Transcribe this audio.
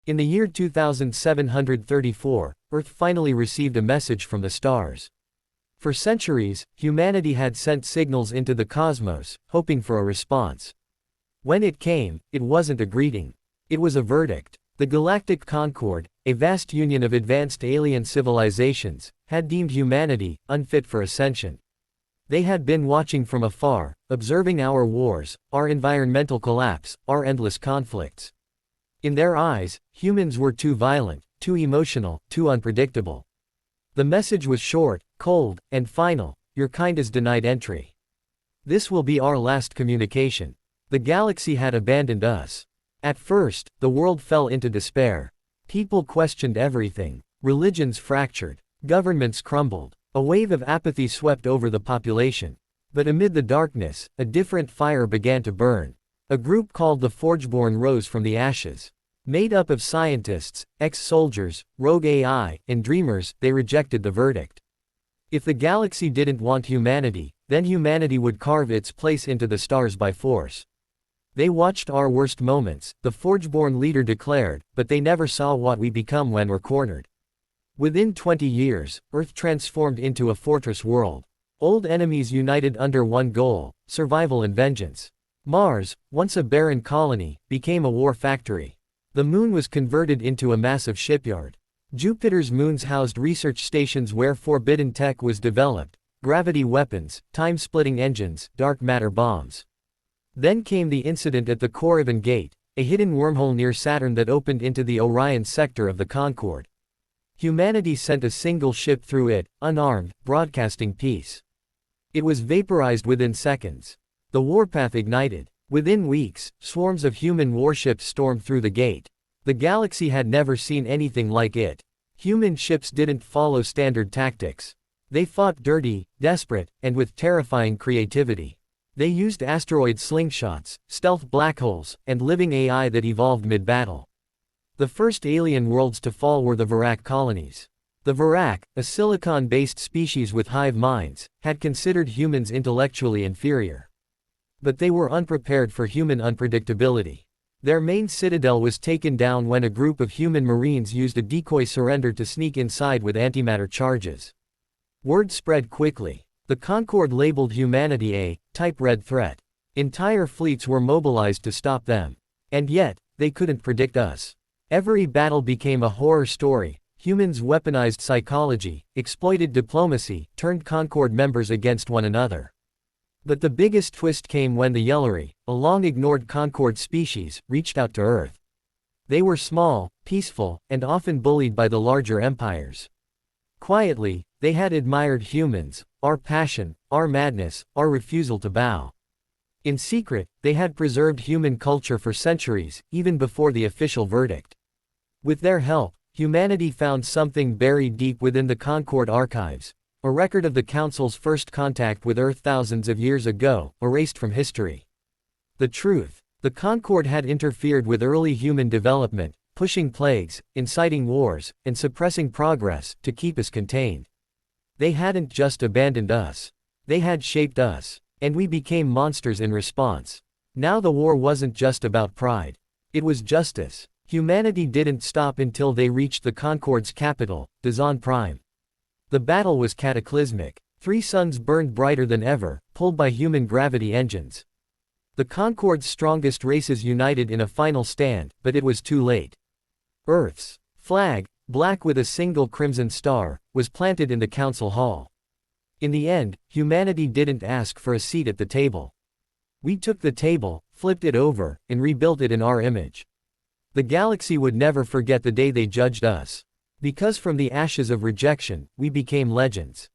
In the year 2734, Earth finally received a message from the stars. For centuries, humanity had sent signals into the cosmos, hoping for a response. When it came, it wasn't a greeting. It was a verdict. The Galactic Concord, a vast union of advanced alien civilizations, had deemed humanity unfit for ascension. They had been watching from afar, observing our wars, our environmental collapse, our endless conflicts. In their eyes, humans were too violent, too emotional, too unpredictable. The message was short, cold, and final: your kind is denied entry. This will be our last communication. The galaxy had abandoned us. At first, the world fell into despair. People questioned everything. Religions fractured. Governments crumbled. A wave of apathy swept over the population. But amid the darkness, a different fire began to burn. A group called the Forgeborn rose from the ashes. Made up of scientists, ex-soldiers, rogue AI, and dreamers, they rejected the verdict. If the galaxy didn't want humanity, then humanity would carve its place into the stars by force. They watched our worst moments, the Forgeborn leader declared, but they never saw what we become when we're cornered. Within 20 years, Earth transformed into a fortress world. Old enemies united under one goal: survival and vengeance. Mars, once a barren colony, became a war factory. The moon was converted into a massive shipyard. Jupiter's moons housed research stations where forbidden tech was developed: gravity weapons, time-splitting engines, dark matter bombs. Then came the incident at the Corriban Gate, a hidden wormhole near Saturn that opened into the Orion sector of the Concord. Humanity sent a single ship through it, unarmed, broadcasting peace. It was vaporized within seconds. The Warpath ignited. Within weeks, swarms of human warships stormed through the gate. The galaxy had never seen anything like it. Human ships didn't follow standard tactics. They fought dirty, desperate, and with terrifying creativity. They used asteroid slingshots, stealth black holes, and living AI that evolved mid-battle. The first alien worlds to fall were the Varak colonies. The Varak, a silicon-based species with hive minds, had considered humans intellectually inferior. But they were unprepared for human unpredictability. Their main citadel was taken down when a group of human marines used a decoy surrender to sneak inside with antimatter charges. Word spread quickly. The Concord labeled humanity a type red threat. Entire fleets were mobilized to stop them. And yet, they couldn't predict us. Every battle became a horror story. Humans weaponized psychology, exploited diplomacy, turned Concord members against one another. But the biggest twist came when the Yellary, a long-ignored Concord species, reached out to Earth. They were small, peaceful, and often bullied by the larger empires. Quietly, they had admired humans, our passion, our madness, our refusal to bow. In secret, they had preserved human culture for centuries, even before the official verdict. With their help, humanity found something buried deep within the Concord archives. A record of the Council's first contact with Earth thousands of years ago, erased from history. The truth: the Concord had interfered with early human development, pushing plagues, inciting wars, and suppressing progress, to keep us contained. They hadn't just abandoned us. They had shaped us. And we became monsters in response. Now the war wasn't just about pride. It was justice. Humanity didn't stop until they reached the Concord's capital, Dazon Prime. The battle was cataclysmic. 3 suns burned brighter than ever, pulled by human gravity engines. The Concord's strongest races united in a final stand, but it was too late. Earth's flag, black with a single crimson star, was planted in the council hall. In the end, humanity didn't ask for a seat at the table. We took the table, flipped it over, and rebuilt it in our image. The galaxy would never forget the day they judged us. Because from the ashes of rejection, we became legends.